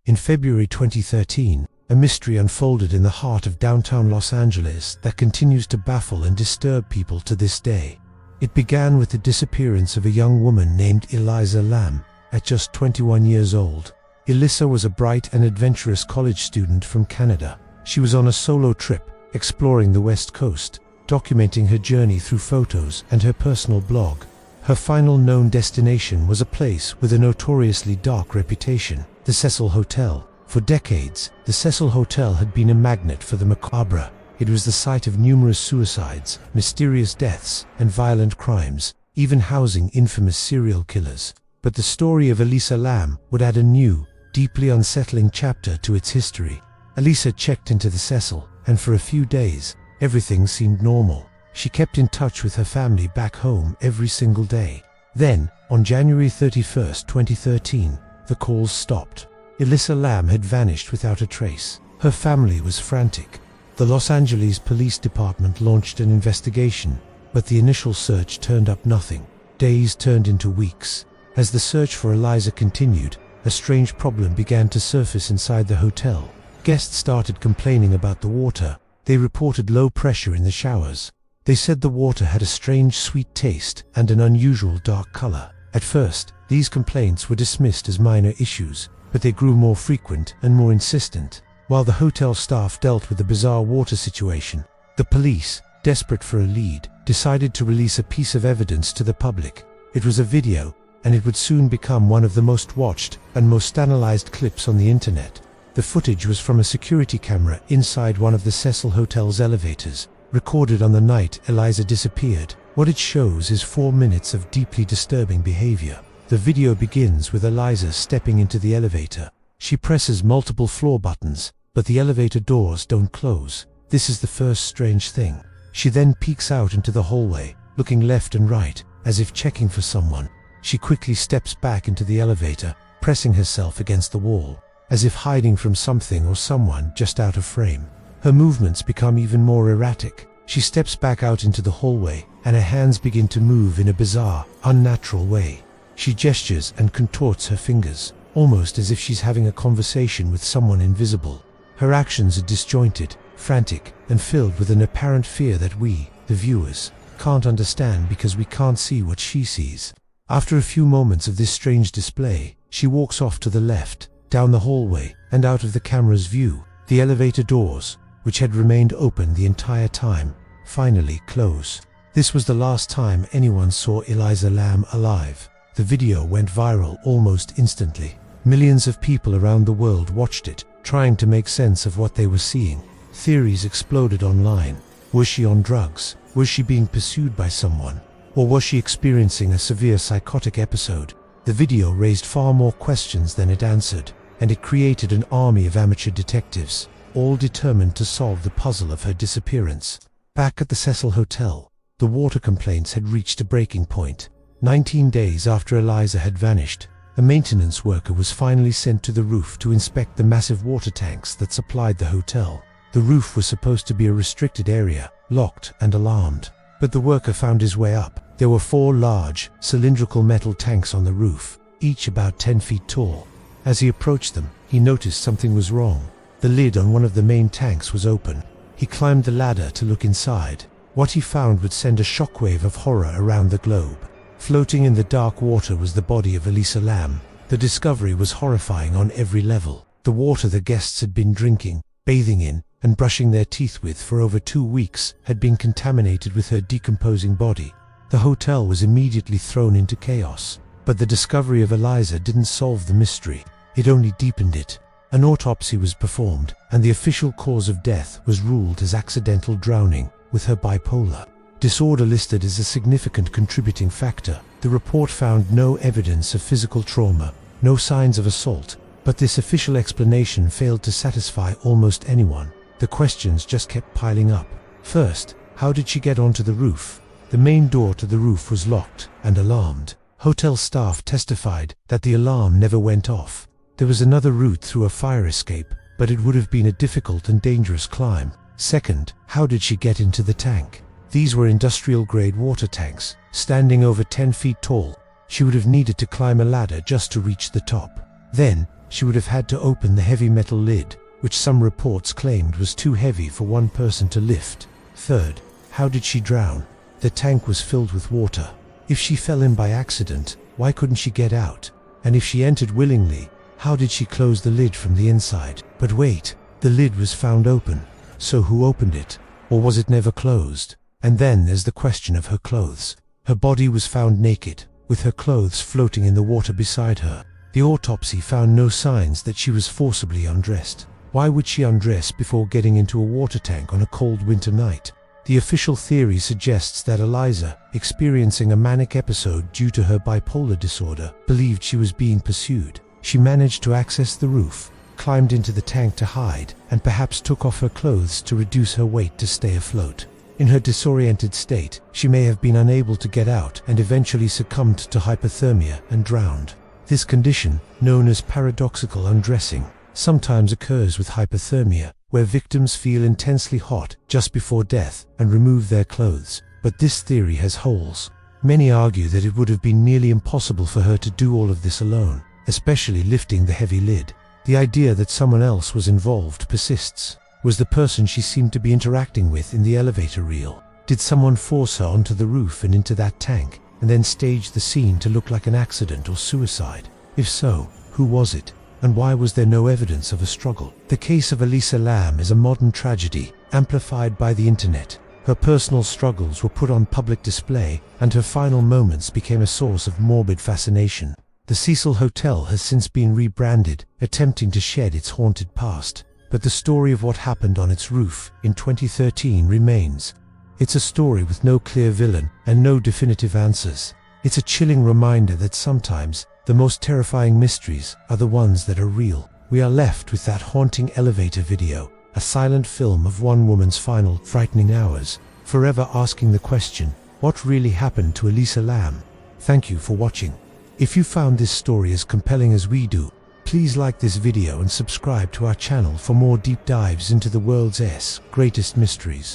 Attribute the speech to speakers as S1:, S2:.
S1: In February 2013, a mystery unfolded in the heart of downtown Los Angeles that continues to baffle and disturb people to this day. It began with the disappearance of a young woman named Elisa Lam, at just 21 years old. Elisa was a bright and adventurous college student from Canada. She was on a solo trip, exploring the West Coast, documenting her journey through photos and her personal blog. Her final known destination was a place with a notoriously dark reputation, the Cecil Hotel. For decades, the Cecil Hotel had been a magnet for the macabre. It was the site of numerous suicides, mysterious deaths, and violent crimes, even housing infamous serial killers. But the story of Elisa Lam would add a new, deeply unsettling chapter to its history. Elisa checked into the Cecil, and for a few days, everything seemed normal. She kept in touch with her family back home every single day. Then, on January 31, 2013, the calls stopped. Elisa Lam had vanished without a trace. Her family was frantic. The Los Angeles Police Department launched an investigation, but the initial search turned up nothing. Days turned into weeks. As the search for Elisa continued, a strange problem began to surface inside the hotel. Guests started complaining about the water. They reported low pressure in the showers. They said the water had a strange sweet taste and an unusual dark color. At first, these complaints were dismissed as minor issues, but they grew more frequent and more insistent. While the hotel staff dealt with the bizarre water situation, the police, desperate for a lead, decided to release a piece of evidence to the public. It was a video, and it would soon become one of the most watched and most analyzed clips on the internet. The footage was from a security camera inside one of the Cecil Hotel's elevators, recorded on the night Elisa disappeared. What it shows is 4 minutes of deeply disturbing behavior. The video begins with Elisa stepping into the elevator. She presses multiple floor buttons, but the elevator doors don't close. This is the first strange thing. She then peeks out into the hallway, looking left and right, as if checking for someone. She quickly steps back into the elevator, pressing herself against the wall, as if hiding from something or someone just out of frame. Her movements become even more erratic. She steps back out into the hallway, and her hands begin to move in a bizarre, unnatural way. She gestures and contorts her fingers, almost as if she's having a conversation with someone invisible. Her actions are disjointed, frantic, and filled with an apparent fear that we, the viewers, can't understand because we can't see what she sees. After a few moments of this strange display, she walks off to the left, down the hallway, and out of the camera's view. The elevator doors, which had remained open the entire time, finally close. This was the last time anyone saw Elisa Lam alive. The video went viral almost instantly. Millions of people around the world watched it, trying to make sense of what they were seeing. Theories exploded online. Was she on drugs? Was she being pursued by someone? Or was she experiencing a severe psychotic episode? The video raised far more questions than it answered, and it created an army of amateur detectives, all determined to solve the puzzle of her disappearance. Back at the Cecil Hotel, the water complaints had reached a breaking point. 19 days after Elisa had vanished, a maintenance worker was finally sent to the roof to inspect the massive water tanks that supplied the hotel. The roof was supposed to be a restricted area, locked and alarmed, but the worker found his way up. There were 4 large, cylindrical metal tanks on the roof, each about 10 feet tall. As he approached them, he noticed something was wrong. The lid on one of the main tanks was open. He climbed the ladder to look inside. What he found would send a shockwave of horror around the globe. Floating in the dark water was the body of Elisa Lam. The discovery was horrifying on every level. The water the guests had been drinking, bathing in, and brushing their teeth with for over 2 weeks had been contaminated with her decomposing body. The hotel was immediately thrown into chaos. But the discovery of Elisa didn't solve the mystery. It only deepened it. An autopsy was performed, and the official cause of death was ruled as accidental drowning, with her bipolar disorder listed as a significant contributing factor. The report found no evidence of physical trauma, no signs of assault, but this official explanation failed to satisfy almost anyone. The questions just kept piling up. First, how did she get onto the roof? The main door to the roof was locked and alarmed. Hotel staff testified that the alarm never went off. There was another route through a fire escape, but it would have been a difficult and dangerous climb. Second, how did she get into the tank? These were industrial-grade water tanks, standing over 10 feet tall. She would have needed to climb a ladder just to reach the top. Then, she would have had to open the heavy metal lid, which some reports claimed was too heavy for one person to lift. Third, how did she drown? The tank was filled with water. If she fell in by accident, why couldn't she get out? And if she entered willingly, how did she close the lid from the inside? But wait, the lid was found open. So who opened it? Or was it never closed? And then there's the question of her clothes. Her body was found naked, with her clothes floating in the water beside her. The autopsy found no signs that she was forcibly undressed. Why would she undress before getting into a water tank on a cold winter night? The official theory suggests that Elisa, experiencing a manic episode due to her bipolar disorder, believed she was being pursued. She managed to access the roof, climbed into the tank to hide, and perhaps took off her clothes to reduce her weight to stay afloat. In her disoriented state, she may have been unable to get out and eventually succumbed to hypothermia and drowned. This condition, known as paradoxical undressing, sometimes occurs with hypothermia, where victims feel intensely hot just before death and remove their clothes. But this theory has holes. Many argue that it would have been nearly impossible for her to do all of this alone, especially lifting the heavy lid. The idea that someone else was involved persists. Was the person she seemed to be interacting with in the elevator real? Did someone force her onto the roof and into that tank, and then stage the scene to look like an accident or suicide? If so, who was it? And why was there no evidence of a struggle? The case of Elisa Lam is a modern tragedy, amplified by the internet. Her personal struggles were put on public display, and her final moments became a source of morbid fascination. The Cecil Hotel has since been rebranded, attempting to shed its haunted past. But the story of what happened on its roof in 2013 remains. It's a story with no clear villain and no definitive answers. It's a chilling reminder that sometimes the most terrifying mysteries are the ones that are real. We are left with that haunting elevator video, a silent film of one woman's final frightening hours, forever asking the question, what really happened to Elisa Lam? Thank you for watching. If you found this story as compelling as we do, please like this video and subscribe to our channel for more deep dives into the world's greatest mysteries.